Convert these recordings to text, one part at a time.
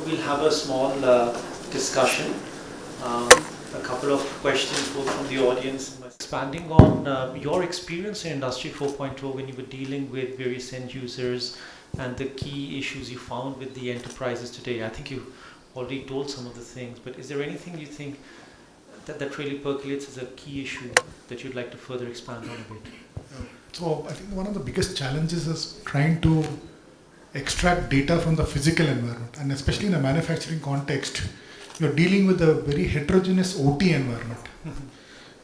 we'll have a small discussion. A couple of questions both from the audience. Expanding on your experience in Industry 4.0 when you were dealing with various end users and the key issues you found with the enterprises today. I think you already told some of the things, but is there anything you think that really percolates as a key issue that you'd like to further expand on a bit? So I think one of the biggest challenges is trying to extract data from the physical environment, and especially in a manufacturing context, you're dealing with a very heterogeneous OT environment.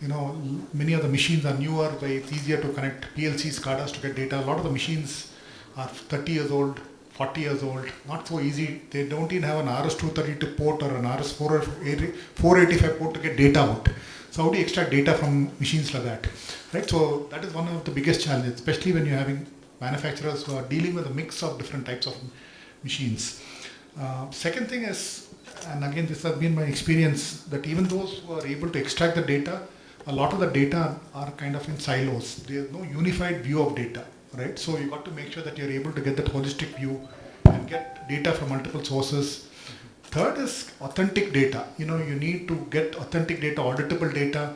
You know, many of the machines are newer, where it's easier to connect PLCs, SCADAs to get data. A lot of the machines are 30 years old, 40 years old, not so easy. They don't even have an RS-232 port or an RS-485 port to get data out. So how do you extract data from machines like that? Right? So that is one of the biggest challenges, especially when you're having manufacturers who are dealing with a mix of different types of machines. Second thing is, and again this has been my experience, that even those who are able to extract the data, a lot of the data are kind of in silos. There is no unified view of data, right? So you got to make sure that you're able to get that holistic view and get data from multiple sources. Third is authentic data. You know, you need to get authentic data, auditable data,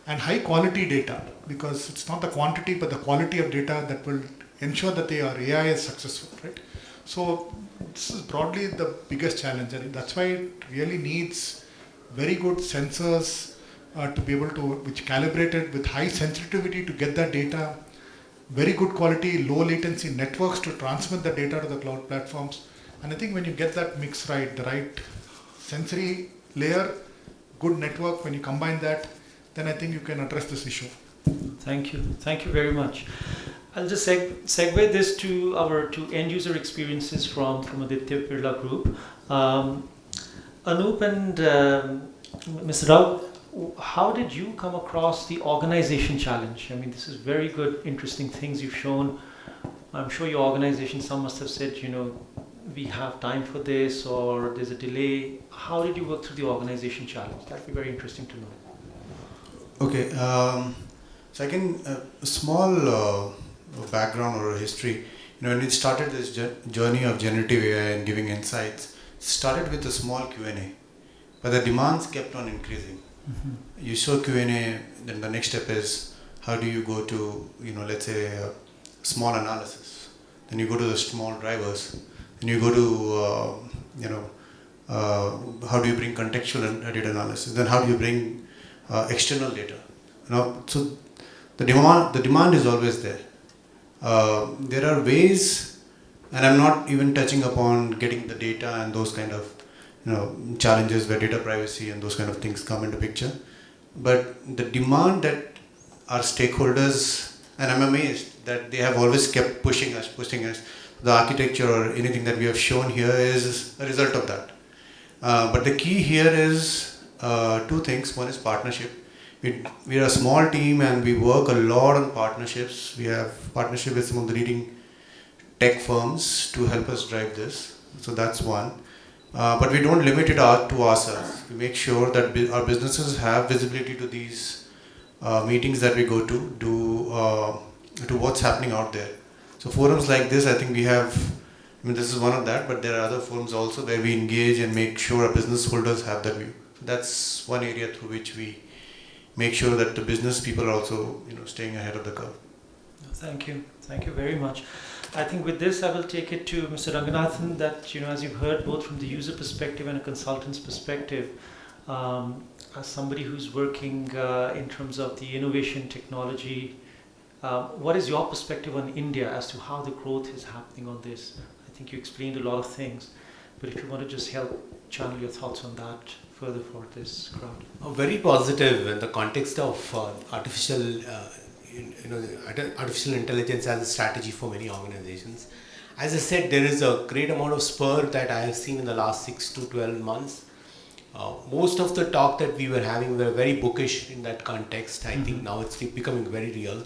and high quality data, because it's not the quantity but the quality of data that will ensure that your AI is successful, right? So this is broadly the biggest challenge, and that's why it really needs very good sensors to be able to, which calibrated with high sensitivity to get that data, very good quality, low latency networks to transmit the data to the cloud platforms. And I think when you get that mix right, the right sensory layer, good network, when you combine that, then I think you can address this issue. Thank you. Thank you very much. I'll just segue this to our end user experiences from Aditya Birla Group. Anup and Mr. Rao, how did you come across the organization challenge? I mean, this is very good, interesting things you've shown. I'm sure your organization, some must have said, you know, we have time for this, or there's a delay. How did you work through the organization challenge? That'd be very interesting to know. Okay, so I can, a small background or a history. You know, when we started this journey of generative AI and giving insights, started with a small Q&A, but the demands kept on increasing. You show Q&A, then the next step is how do you go to, you know, let's say small analysis. Then you go to the small drivers. Then you go to, how do you bring contextual data analysis? Then how do you bring external data? You know, so the demand is always there. There are ways, and I'm not even touching upon getting the data and those kind of, you know, challenges where data privacy and those kind of things come into picture. But the demand that our stakeholders, and I'm amazed that they have always kept pushing us. The architecture or anything that we have shown here is a result of that. But the key here is two things. One is partnership. We are a small team and we work a lot on partnerships. We have partnership with some of the leading tech firms to help us drive this. So that's one. But we don't limit it to ourselves. We make sure that our businesses have visibility to these meetings that we go to what's happening out there. So forums like this, I think we have, I mean, this is one of that, but there are other forums also where we engage and make sure our business holders have that view. So that's one area through which we make sure that the business people are also, you know, staying ahead of the curve. Thank you. Thank you very much. I think with this, I will take it to Mr. Ranganathan, that, you know, as you've heard, both from the user perspective and a consultant's perspective, as somebody who's working in terms of the innovation technology, what is your perspective on India as to how the growth is happening on this? I think you explained a lot of things, but if you want to just help channel your thoughts on that further for this crowd. Very positive in the context of artificial intelligence as a strategy for many organizations. As I said, there is a great amount of spur that I have seen in the last 6 to 12 months. Most of the talk that we were having were very bookish in that context. I think now it's becoming very real.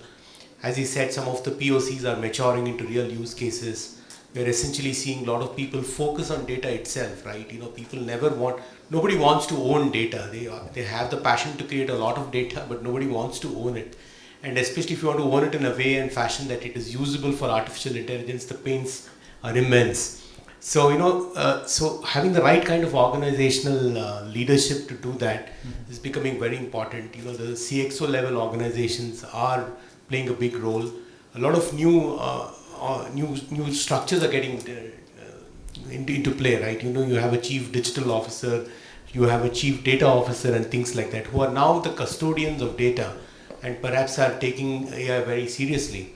As he said, some of the POCs are maturing into real use cases. We're essentially seeing a lot of people focus on data itself, right? You know, nobody wants to own data. They have the passion to create a lot of data, but nobody wants to own it. And especially if you want to own it in a way and fashion that it is usable for artificial intelligence, the pains are immense. So, so having the right kind of organizational leadership to do that is becoming very important. The CXO level organizations are playing a big role. A lot of new structures are getting into play, right? You have a chief digital officer, you have a chief data officer and things like that, who are now the custodians of data and perhaps are taking AI very seriously.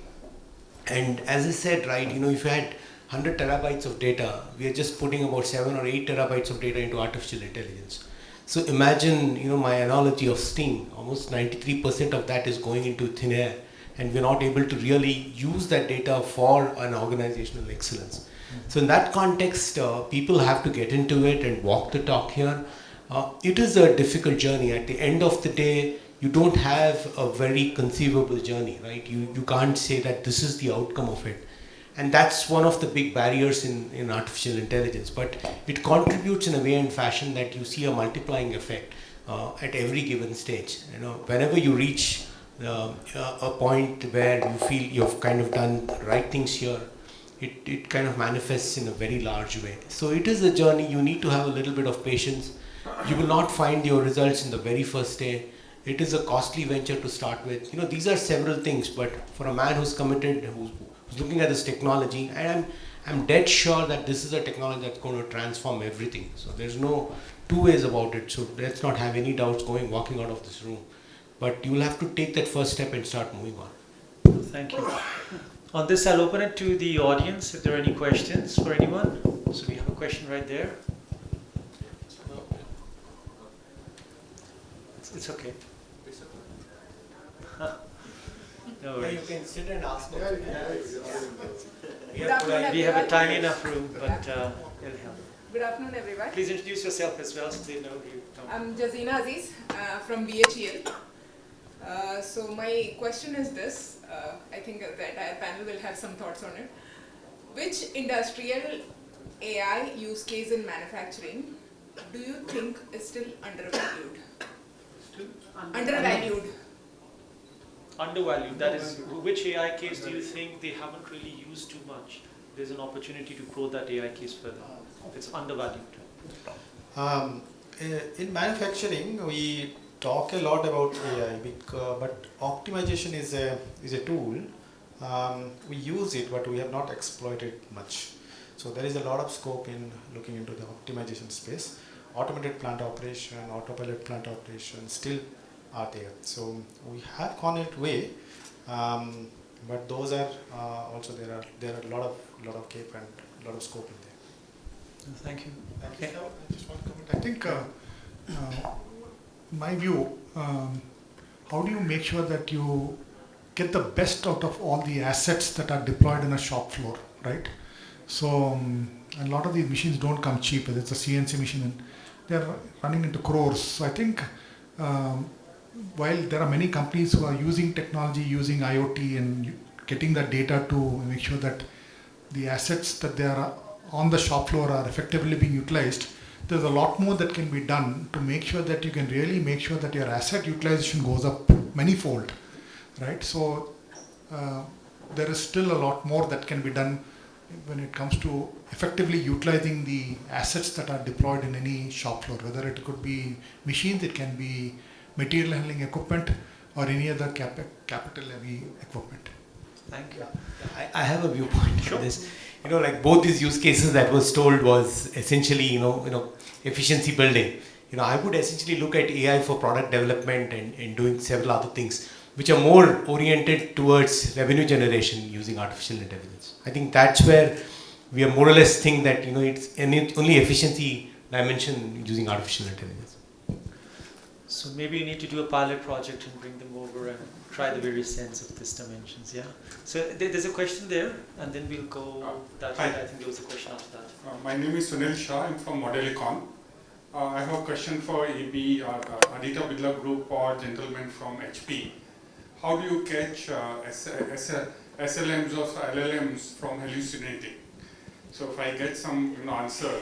And as I said, right, if you had 100 terabytes of data, we are just putting about 7 or 8 terabytes of data into artificial intelligence. So imagine, my analogy of steam, almost 93% of that is going into thin air, and we're not able to really use that data for an organizational excellence. So in that context, people have to get into it and walk the talk here. It is a difficult journey. At the end of the day, you don't have a very conceivable journey, right? You can't say that this is the outcome of it. And that's one of the big barriers in artificial intelligence. But it contributes in a way and fashion that you see a multiplying effect at every given stage. Whenever you reach a point where you feel you've kind of done the right things here, it kind of manifests in a very large way. So it is a journey. You need to have a little bit of patience. You will not find your results in the very first day. It is a costly venture to start with. These are several things, but for a man who's committed, who's looking at this technology, and I'm dead sure that this is a technology that's going to transform everything. So there's no two ways about it. So let's not have any doubts walking out of this room. But you will have to take that first step and start moving on. Thank you. On this, I'll open it to the audience if there are any questions for anyone. So we have a question right there. It's okay. No worries. You can sit and ask. We have a tiny enough room, but it'll help. Good afternoon, everyone. Please introduce yourself as well, so they know you. I'm Jazina Aziz from BHEL. So my question is this. I think the entire panel will have some thoughts on it. Which industrial AI use case in manufacturing do you think is still undervalued? Undervalued. That is, which AI case do you think they haven't really used too much? There's an opportunity to grow that AI case further. It's undervalued. In manufacturing, we talk a lot about AI, but optimization is a tool. We use it, but we have not exploited much. So there is a lot of scope in looking into the optimization space. Automated plant operation, autopilot plant operation still are there. So we have gone it way, but those are also there are a lot of cape and a lot of scope in there. Thank you. Okay. I just want to comment. I think, in my view, how do you make sure that you get the best out of all the assets that are deployed in a shop floor, right? So a lot of these machines don't come cheap. It's a CNC machine, and they're running into crores. So I think while there are many companies who are using technology, using IoT and getting that data to make sure that the assets that they are on the shop floor are effectively being utilized, there's a lot more that can be done to make sure that you can really make sure that your asset utilization goes up manyfold, right? So there is still a lot more that can be done when it comes to effectively utilizing the assets that are deployed in any shop floor, whether it could be machines, it can be material handling equipment, or any other capital heavy equipment. Thank you. I have a viewpoint on this. Like both these use cases that was told was essentially, efficiency building. I would essentially look at AI for product development and doing several other things, which are more oriented towards revenue generation using artificial intelligence. I think that's where we are more or less think that, it's only efficiency dimension using artificial intelligence. So maybe you need to do a pilot project and bring them over and try the various ends of these dimensions, yeah? So there's a question there, and then we'll go that way. I think there was a question after that. My name is Sunil Shah. I'm from Modelicon. I have a question for AB, Aditya Bidla Group, or gentleman from HP. How do you catch SLMs or LLMs from hallucinating? So if I get some answer,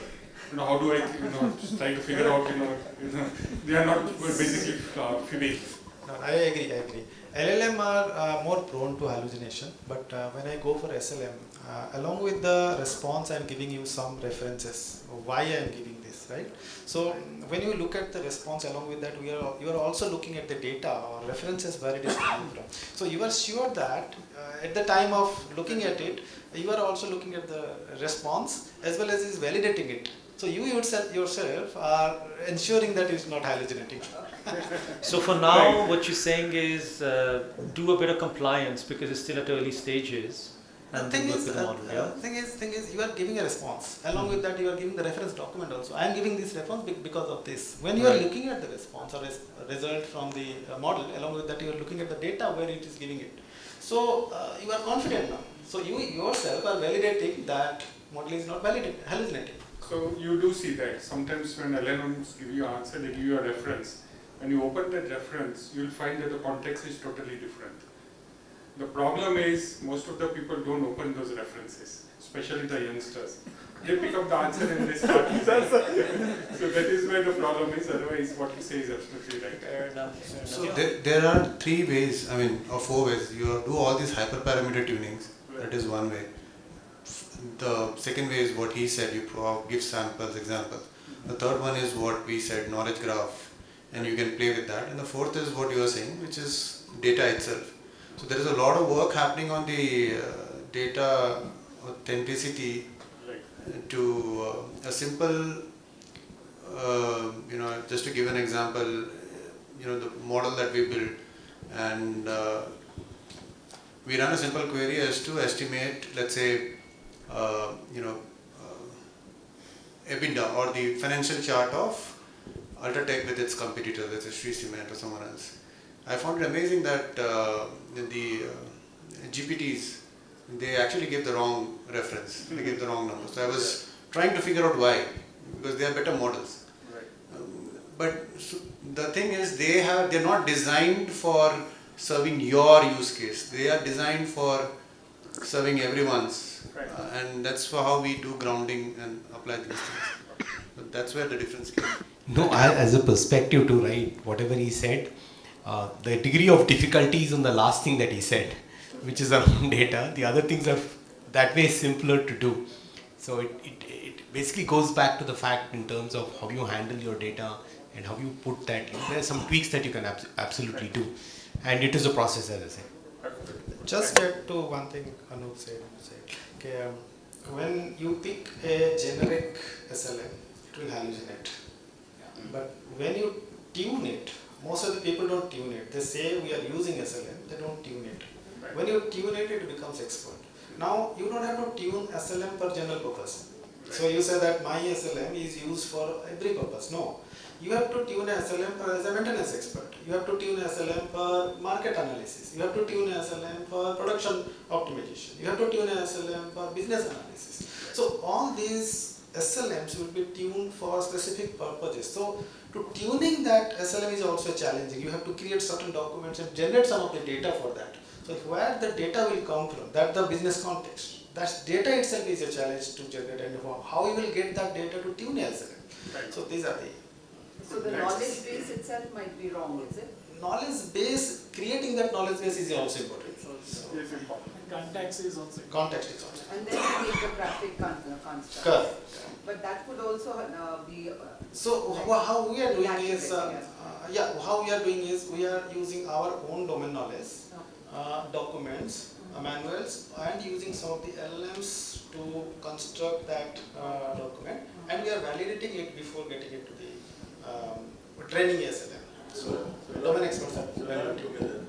how do I try to figure out, they are not basically fibbing. No, I agree. LLM are more prone to hallucination, but when I go for SLM, along with the response, I'm giving you some references why I'm giving this, right? So when you look at the response, along with that, you are also looking at the data or references where it is coming from. So you are sure that at the time of looking at it, you are also looking at the response as well as is validating it. So you yourself are ensuring that it's not hallucinating. So for now, what you're saying is do a bit of compliance because it's still at early stages. The And thing then work is, with the model, yeah? thing is, you are giving a response. Along with that, you are giving the reference document also. I am giving this reference because of this. When you are Right. looking at the response or result from the model, along with that, you are looking at the data where it is giving it. So you are confident now. So you yourself are validating that model is not hallucinating. So you do see that sometimes when LLMs give you answer, they give you a reference. When you open that reference, you'll find that the context is totally different. The problem is most of the people don't open those references, especially the youngsters. They pick up the answer and they start using it. So that is where the problem is. Otherwise, what you say is absolutely right. Fair enough. So there are 3 ways, I mean, or 4 ways. You do all these hyperparameter tunings. That is one way. The second way is what he said. You give samples, examples. The third one is what we said, knowledge graph, and you can play with that. And the fourth is what you are saying, which is data itself. So there is a lot of work happening on the data authenticity to a simple, just to give an example, the model that we built, and we run a simple query as to estimate, let's say, EBITDA or the financial chart of Ultratech with its competitor, let's say Sri Cement or someone else. I found it amazing that the GPTs, they actually gave the wrong reference, they gave the wrong numbers. So I was trying to figure out why, because they are better models. Right. But so the thing is, they're not designed for serving your use case. They are designed for serving everyone's. Right. And that's for how we do grounding and apply these things. But that's where the difference came. No, as a perspective too, right? Whatever he said, the degree of difficulty is on the last thing that he said, which is around data. The other things are that way simpler to do. So it basically goes back to the fact in terms of how you handle your data and how you put that. There are some tweaks that you can absolutely do, and it is a process, as I said. Just add to one thing Anup said. Okay, when you pick a generic SLM, it will hallucinate. But when you tune it, most of the people don't tune it. They say we are using SLM, they don't tune it. When you tune it, it becomes expert. Now, you don't have to tune SLM for general purpose. So you say that my SLM is used for every purpose. No. You have to tune SLM for as a maintenance expert. You have to tune SLM for market analysis. You have to tune SLM for production optimization. You have to tune SLM for business analysis. So all these SLMs will be tuned for specific purposes. So to tuning that SLM is also challenging. You have to create certain documents and generate some of the data for that. So where the data will come from, that's the business context. That data itself is a challenge to generate, and how you will get that data to tune SLM. Right. So these are the. So the knowledge base itself might be wrong, is it? Knowledge base, creating that knowledge base is also important. Yes, important. Context is also. Context is also. And then you make the graphic construct. Correct. But that could also be. So how we are doing is, Inaccurate, how we are doing is we are using our own domain knowledge, documents, manuals, and using some of the LLMs to construct that document, and we are validating it before getting it to the training SLM. So domain experts are validating.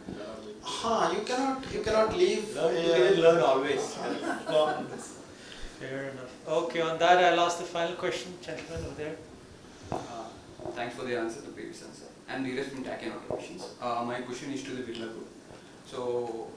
You cannot leave. Learn always. Fair enough. Okay, on that I'll ask the final question, gentleman over there. Thanks for the answer, the previous answer. I'm Dheeraj from Tech and Automations. My question is to the Birla Group. So,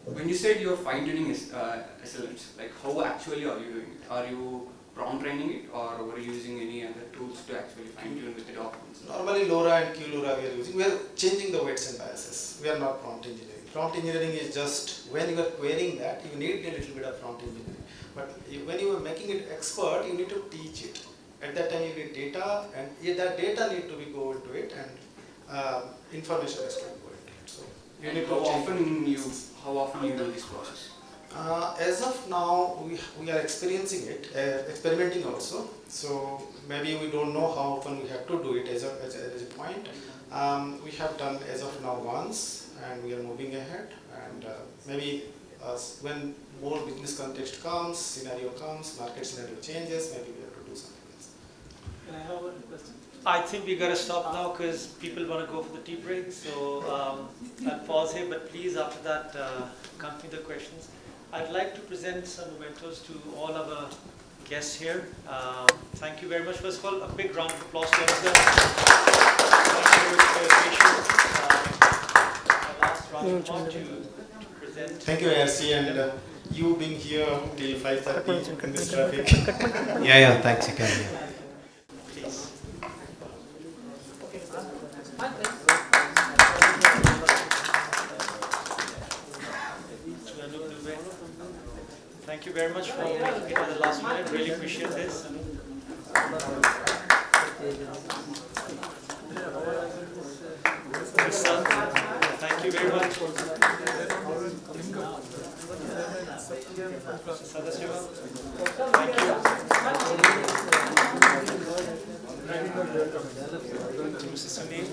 when you said you're fine-tuning SLMs, like how actually are you doing it? Are you prompt training it, or were you using any other tools to actually fine-tune with the documents? Normally LoRa and QLoRa we are using. We are changing the weights and biases. We are not prompt engineering. Prompt engineering is just when you are querying that, you need a little bit of prompt engineering. But when you are making it expert, you need to teach it. At that time you need data, and that data need to be go into it, and information has to be going. And how often you do this process? As of now, we are experiencing it, experimenting also. So maybe we don't know how often we have to do it as a point. We have done as of now once, and we are moving ahead. And maybe when more business context comes, scenario comes, market scenario changes, maybe we have to do something else. Can I have one question? I think we got to stop now because people want to go for the tea break. So I'll pause here, but please after that continue the questions. I'd like to present some mementos to all our guests here. Thank you very much. First of all, a big round of applause to all of them. Thank you for your patience. Our last round of applause to present. Thank you, RC, and you being here till 5:30 in this traffic. Yeah, thanks again. Yeah. Please. Thank you very much for making it at the last minute. Really appreciate this. Son, thank you very much. Sadasiva, thank you. Mr. Sunil.